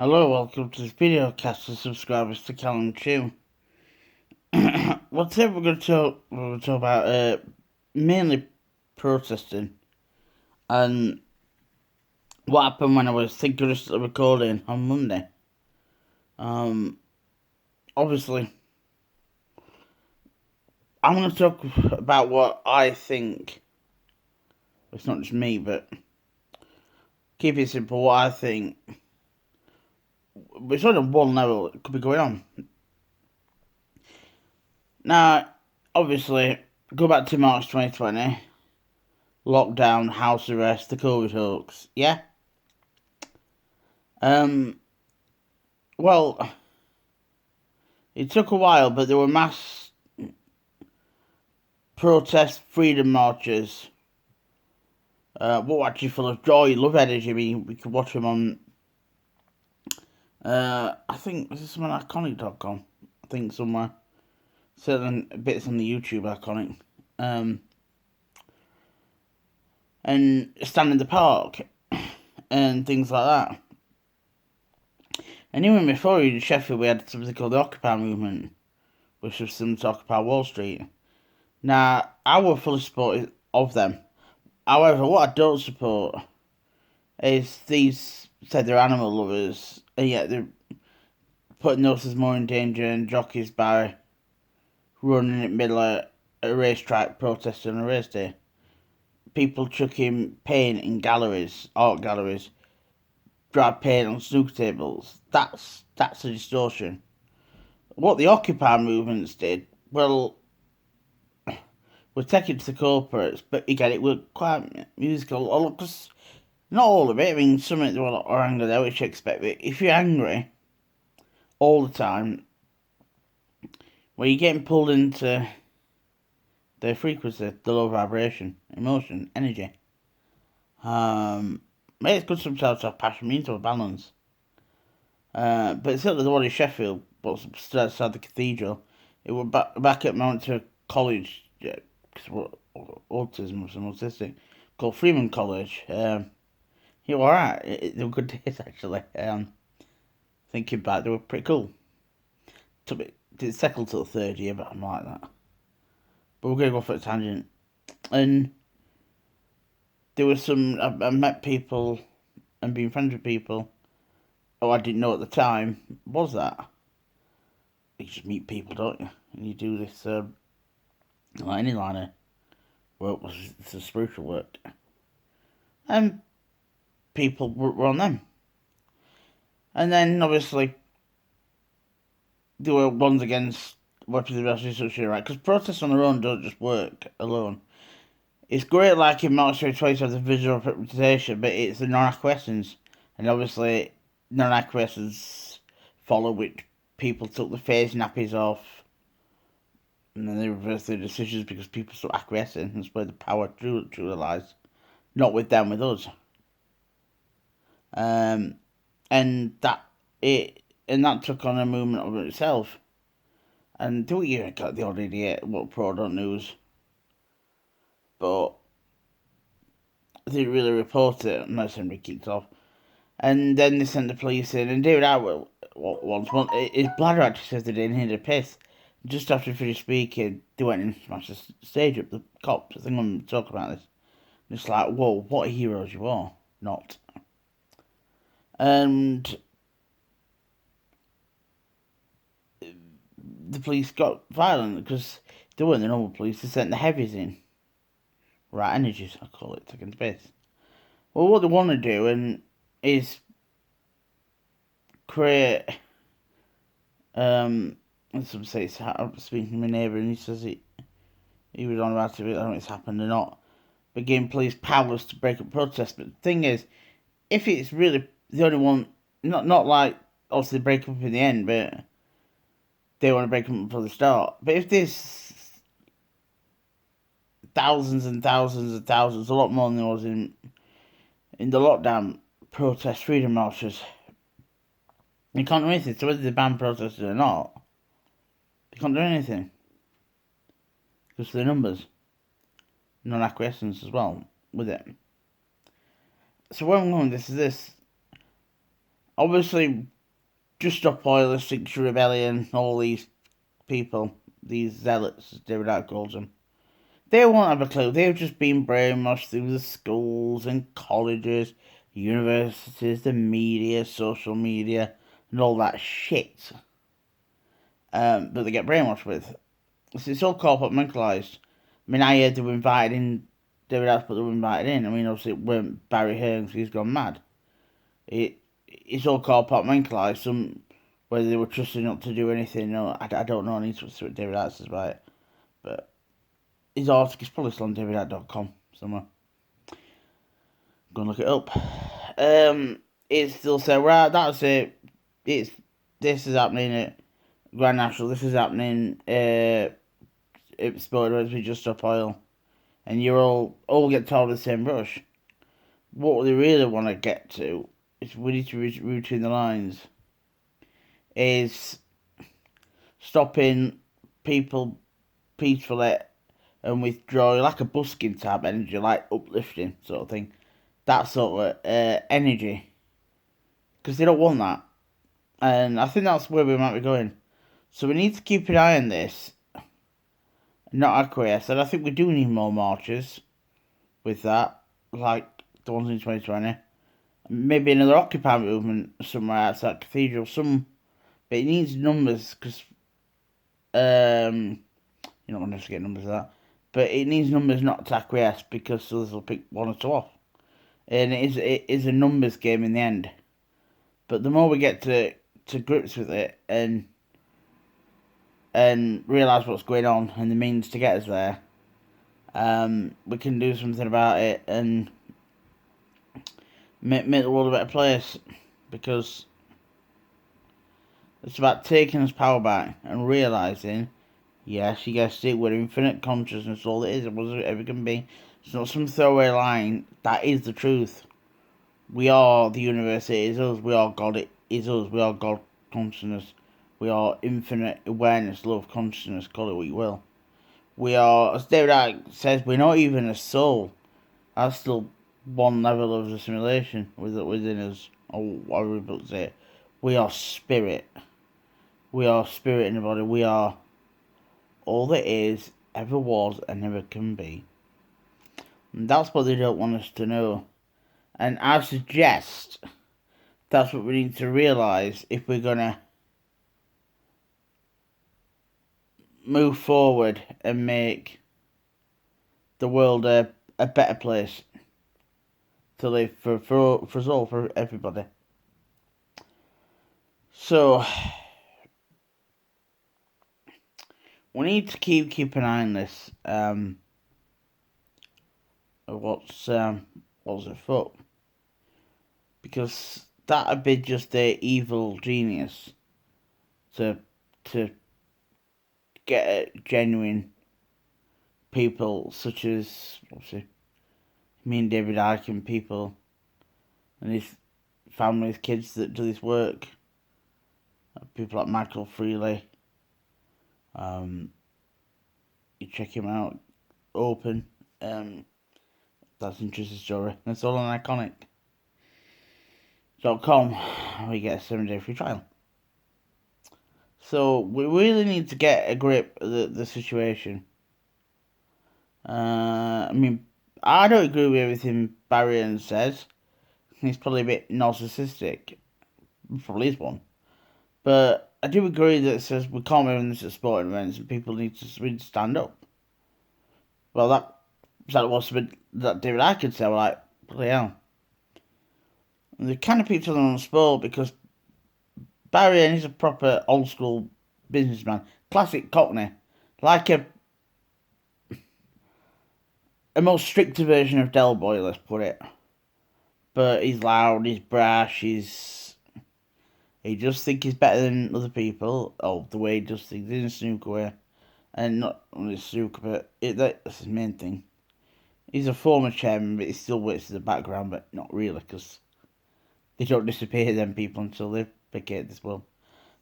Hello, welcome to this video cast for subscribers to Callum Chew. Well, today we're going to talk about mainly protesting and what happened when I was synchronously recording on Monday. Obviously, I'm going to talk about what I think. It's not just me, but keep it simple. What I think. It's only one level that could be going on. Now, obviously, go back to March 2020. Lockdown, house arrest, the COVID hoax. Yeah? Well, it took a while, but there were mass protest freedom marches. What actually full of joy, love, energy. I mean, we could watch them on. I think this is on iconic.com. I think somewhere. Certain bits on the YouTube iconic. And stand in the park and things like that. And even before in Sheffield, we had something called the Occupy movement, which was similar to Occupy Wall Street. Now, I will fully support of them. However, what I don't support is these said they're animal lovers, and yet they're putting horses more in danger and jockeys by running in the middle of a racetrack protesting on a race day. People chucking paint in galleries, art galleries, dry paint on snooker tables. That's a distortion. What the Occupy movements did, well, we'll take it to the corporates, but again, it was quite musical. Because not all of it. I mean, some of it are angry there, which you expect. But if you're angry all the time, well, you're getting pulled into the frequency, the low vibration, emotion, energy. It's good sometimes to have passion, means to have balance. But certainly the one in Sheffield, was stood outside the cathedral. It was back at Mount College, because autism was an autistic, called Freeman College. You were alright. They were good days actually. Thinking back, they were pretty cool. Didn't settle till the third year, but I'm like that. But we're gonna go for a tangent. And there was some. I met people and been friends with people. Oh, I didn't know at the time. Was that? You just meet people, don't you? And you do this. Like any line of work was the spiritual work, and people were on them. And then obviously there were ones against weapons of mass destruction, right? Because protests on their own don't just work alone. It's great, like in military choice of the visual representation, but it's the non-acquiescence. And obviously, non-acquiescence follow which people took the face nappies off, and then they reversed their decisions because people stopped acquiescing. That's where the power truly lies. Not with them, with us. And that took on a movement of itself. And do you got the odd idiot what pro don't news, but they didn't really report it unless somebody kicked off. And then they sent the police in, and David Atwell once his bladder actually says they didn't hear the piss. Just after he finished speaking, they went and smashed the stage up. The cops, I think I'm talking about this. And it's like, whoa, what heroes you are, not. And the police got violent because they weren't the normal police. They sent the heavies in. Right energies, I call it, taking space. Well, what they want to do is create. Some say it's. I'm speaking to my neighbour, and he says he was on about it. I don't know if it's happened or not. But giving police powers to break up protests. But the thing is, if it's really the only one, not like obviously they break up in the end, but they want to break them up from the start. But if there's thousands and thousands and thousands, a lot more than there was in the lockdown protest freedom marches, you can't do anything. So whether they ban protesters or not, they can't do anything because of the numbers, non-acquiescence as well with it. So where I'm going with this is this. obviously, Just Stop Oil, Extinction Rebellion, all these people, these zealots, as David Icke calls them, they won't have a clue. They've just been brainwashed through the schools and colleges, universities, the media, social media, and all that shit that they get brainwashed with. It's all compartmentalised. I mean, I heard they were invited in, David Icke, but they were invited in. I mean, obviously, it weren't Barry Hearns, he's gone mad. It's all compartmentalised. Some whether they were trusted not to do anything. No, I don't know. I need to see what David Icke says about it. But his article is probably still on davidicke.com somewhere. Go and look it up. It still said, right, that's it. This is happening at Grand National. This is happening at Sport Events with Just Stop Oil. And you're all get told the same brush. What they really want to get to is we need to read between the lines. Is stopping people peacefully and withdraw, like a busking type energy, like uplifting sort of thing. That sort of energy. Because they don't want that. And I think that's where we might be going. So we need to keep an eye on this. Not acquiesce. And I think we do need more marches with that. Like the ones in 2020. Maybe another Occupy movement somewhere outside Cathedral. But it needs numbers because you're not going to get numbers of that. But it needs numbers not to acquiesce because others will pick one or two off. And it is a numbers game in the end. But the more we get to grips with it and realise what's going on and the means to get us there, we can do something about it and make the world a better place. Because it's about taking us power back and realising, yes, you guessed it, we're infinite consciousness, all it is, it was ever can be. It's not some throwaway line, that is the truth. We are the universe, it is us, we are God, it is us, we are God consciousness. We are infinite awareness, love, consciousness, call it what you will. We are, as David Icke says, we're not even a soul. That's still one level of assimilation within us, or whatever people say it. We are spirit. We are spirit in the body. We are all that is, ever was, and never can be. And that's what they don't want us to know. And I suggest that's what we need to realise if we're going to move forward and make the world a better place to live for us all, for everybody. So we need to keep an eye on this. What's it for? Because that'd be just a evil genius to get genuine people such as obviously me and David Icke and people and his family, his kids that do this work. People like Michael Freely. You check him out. Open. That's an interesting story. That's all on iconic.com. We get a 7-day free trial. So we really need to get a grip of the situation. I mean, I don't agree with everything Barry Hearns says. He's probably a bit narcissistic. Probably is one. But I do agree that it says we can't be having this at sporting events and people need to really stand up. Well, that was something that David Icke could say, like, bloody hell. And they kind of picked on the sport because Barry Hearns is a proper old school businessman. Classic Cockney. Like a more stricter version of Del Boy, let's put it. But he's loud, he's brash, he just thinks he's better than other people. Oh, the way he does things in a snooker way. And not only snooker, but that's his main thing. He's a former chairman, but he still works in the background, but not really, because they don't disappear, them people, until they vacate this world.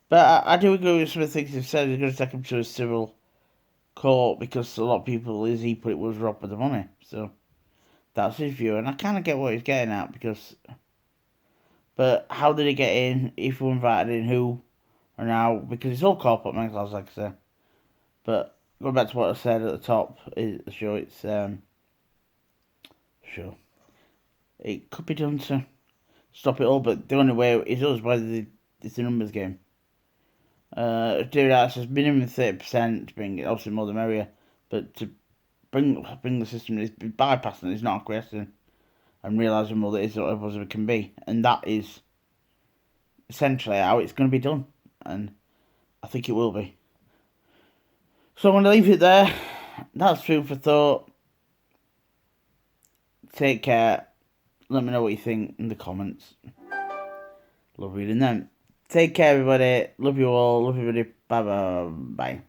But I do agree with some of the things he's said. He's going to take him to a civil court, because a lot of people, as he put it, was robbed of the money. So that's his view, and I kind of get what he's getting at, because... But how did he get in? If we invited in, who or now? Because it's all corporate mental health, like I say. But going back to what I said at the top, is sure it's sure it could be done to stop it all. But the only way it does whether it's a numbers game. David Arts says minimum 30% to bring it, obviously more the merrier, but to bring the system is bypassing it, it's not aggressing and realising well that it's not as it can be, and that is essentially how it's going to be done, and I think it will be. So I'm going to leave it there. That's food for thought. Take care. Let me know what you think in the comments. Love reading them. Take care, everybody. Love you all. Love everybody. Bye bye. Bye.